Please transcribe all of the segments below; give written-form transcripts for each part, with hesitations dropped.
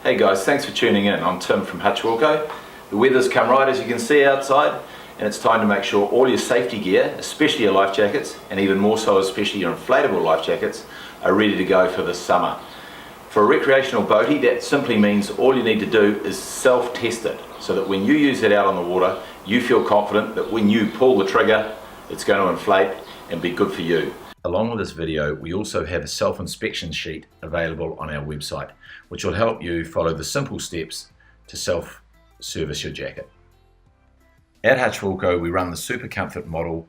Hey guys, thanks for tuning in. I'm Tim from Hutchwilco. The weather's come right, as you can see outside, and it's time to make sure all your safety gear, especially your life jackets, and even more so especially your inflatable life jackets, are ready to go for this summer. For a recreational boatie, that simply means all you need to do is self-test it, so that when you use it out on the water, you feel confident that when you pull the trigger, it's going to inflate and be good for you. Along with this video, we also have a self-inspection sheet available on our website, which will help you follow the simple steps to self-service your jacket. At Hutchwilco, we run the Super Comfort model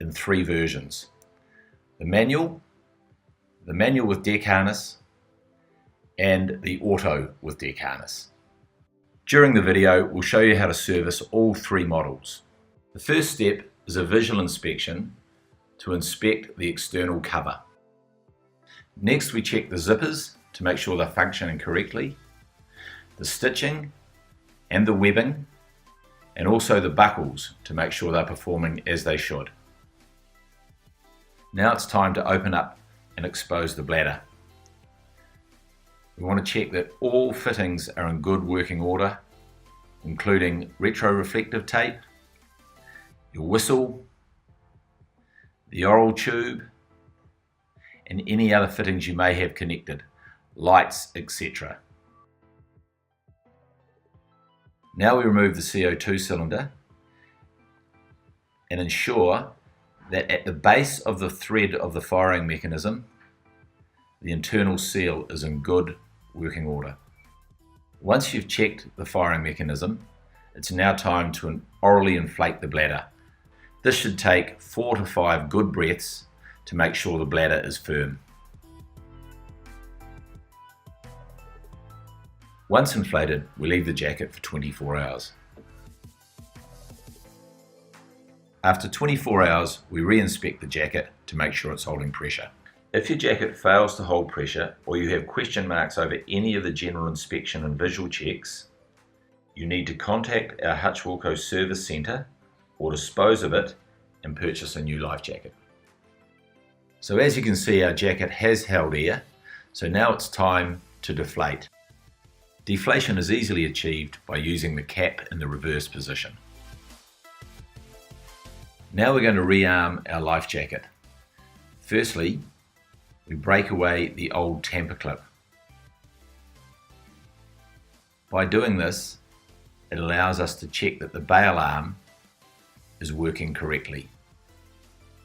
in 3 versions. The manual with deck harness, and the auto with deck harness. During the video, we'll show you how to service all 3 models. The first step is a visual inspection to inspect the external cover. Next, we check the zippers to make sure they're functioning correctly, the stitching and the webbing, and also the buckles to make sure they're performing as they should. Now it's time to open up and expose the bladder. We want to check that all fittings are in good working order, including retroreflective tape, your whistle, the oral tube, and any other fittings you may have connected, lights, etc. Now we remove the CO2 cylinder and ensure that at the base of the thread of the firing mechanism, the internal seal is in good working order. Once you've checked the firing mechanism, it's now time to orally inflate the bladder. This should take 4 to 5 good breaths to make sure the bladder is firm. Once inflated, we leave the jacket for 24 hours. After 24 hours, we re-inspect the jacket to make sure it's holding pressure. If your jacket fails to hold pressure, or you have question marks over any of the general inspection and visual checks, you need to contact our Hutchwilco Service Centre or dispose of it and purchase a new life jacket. So as you can see, our jacket has held air, so now it's time to deflate. Deflation is easily achieved by using the cap in the reverse position. Now we're going to rearm our life jacket. Firstly, we break away the old tamper clip. By doing this, it allows us to check that the bail arm is working correctly.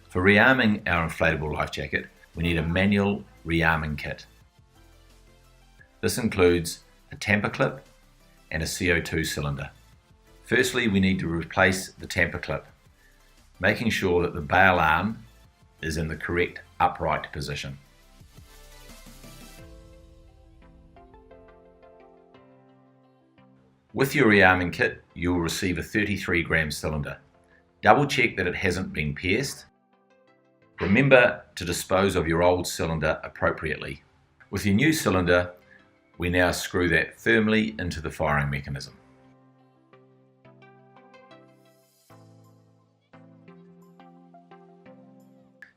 For rearming our inflatable life jacket, we need a manual rearming kit. This includes a tamper clip and a CO2 cylinder. Firstly, we need to replace the tamper clip, making sure that the bail arm is in the correct upright position. With your rearming kit, you will receive a 33-gram cylinder. Double check that it hasn't been pierced. Remember to dispose of your old cylinder appropriately. With your new cylinder, we now screw that firmly into the firing mechanism.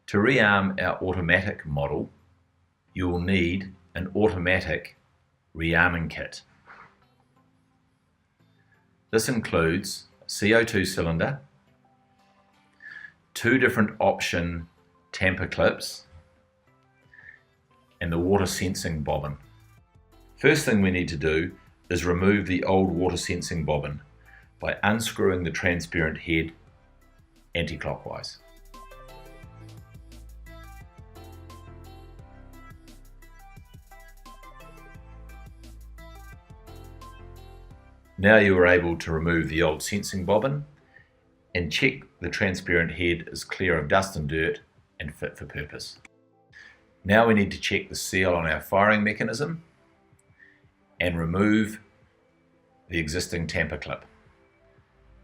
To rearm our automatic model, you will need an automatic rearming kit. This includes a CO2 cylinder, 2 different option tamper clips, and the water sensing bobbin. First thing we need to do is remove the old water sensing bobbin by unscrewing the transparent head anti-clockwise. Now you are able to remove the old sensing bobbin and check the transparent head is clear of dust and dirt and fit for purpose. Now we need to check the seal on our firing mechanism and remove the existing tamper clip,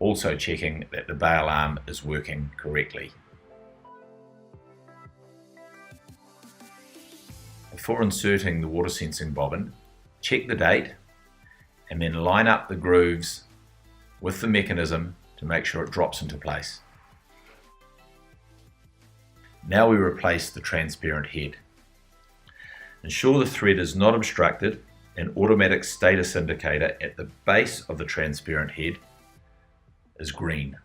also checking that the bail arm is working correctly. Before inserting the water sensing bobbin, check the date and then line up the grooves with the mechanism to make sure it drops into place. Now we replace the transparent head. Ensure the thread is not obstructed An automatic status indicator at the base of the transparent head is green.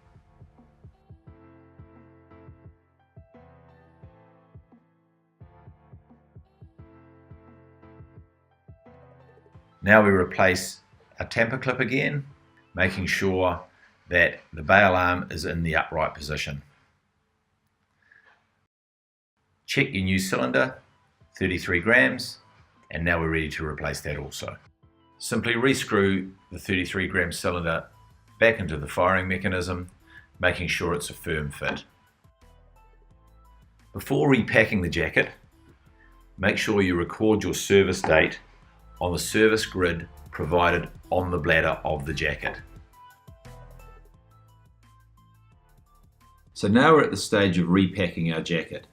Now we replace a tamper clip again, making sure that the bail arm is in the upright position. Check your new cylinder, 33 grams, and now we're ready to replace that also. Simply rescrew the 33 gram cylinder back into the firing mechanism, making sure it's a firm fit. Before repacking the jacket, make sure you record your service date on the service grid provided on the bladder of the jacket. So now we're at the stage of repacking our jacket.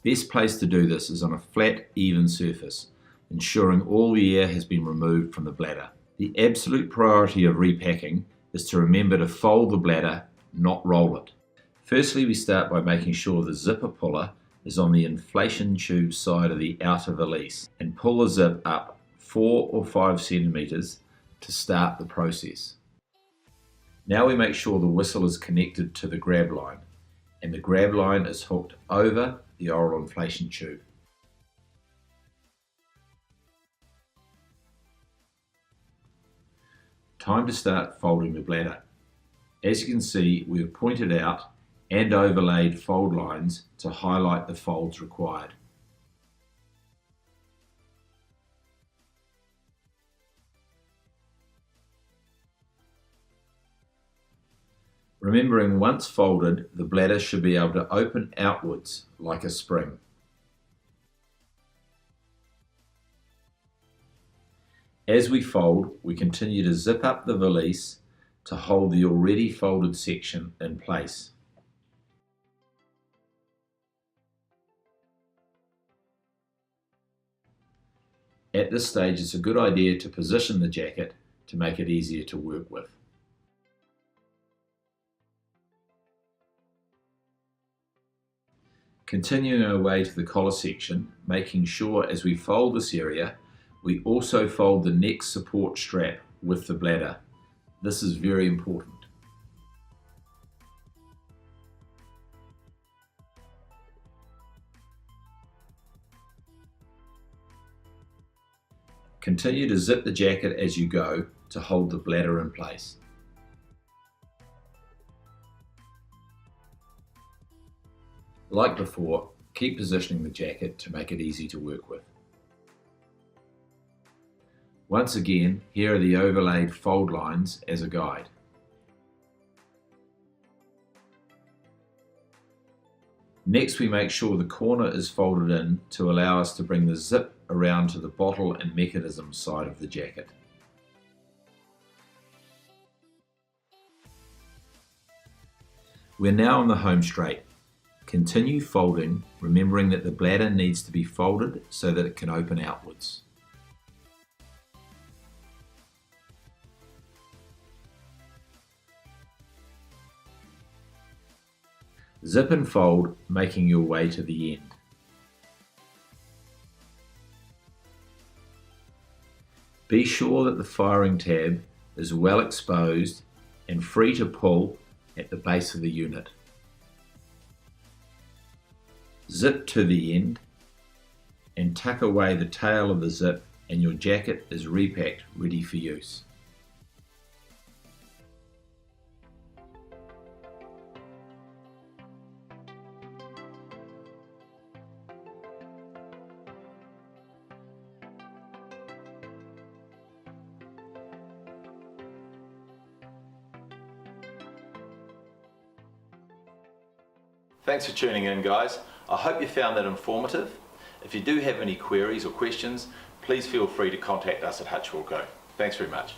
Best place to do this is on a flat, even surface, ensuring all the air has been removed from the bladder. The absolute priority of repacking is to remember to fold the bladder, not roll it. Firstly, we start by making sure the zipper puller is on the inflation tube side of the outer valise and pull the zip up 4 or 5 centimeters to start the process. Now we make sure the whistle is connected to the grab line and the grab line is hooked over the oral inflation tube. Time to start folding the bladder. As you can see, we have pointed out and overlaid fold lines to highlight the folds required. Remembering once folded, the bladder should be able to open outwards like a spring. As we fold, we continue to zip up the valise to hold the already folded section in place. At this stage, it's a good idea to position the jacket to make it easier to work with. Continuing our way to the collar section, making sure as we fold this area, we also fold the neck support strap with the bladder. This is very important. Continue to zip the jacket as you go to hold the bladder in place. Like before, keep positioning the jacket to make it easy to work with. Once again, here are the overlaid fold lines as a guide. Next, we make sure the corner is folded in to allow us to bring the zip around to the bottle and mechanism side of the jacket. We're now on the home straight. Continue folding, remembering that the bladder needs to be folded so that it can open outwards. Zip and fold, making your way to the end. Be sure that the firing tab is well exposed and free to pull at the base of the unit. Zip to the end and tuck away the tail of the zip and your jacket is repacked, ready for use. Thanks for tuning in, guys. I hope you found that informative. If you do have any queries or questions, please feel free to contact us at Hutchwilco. Thanks very much.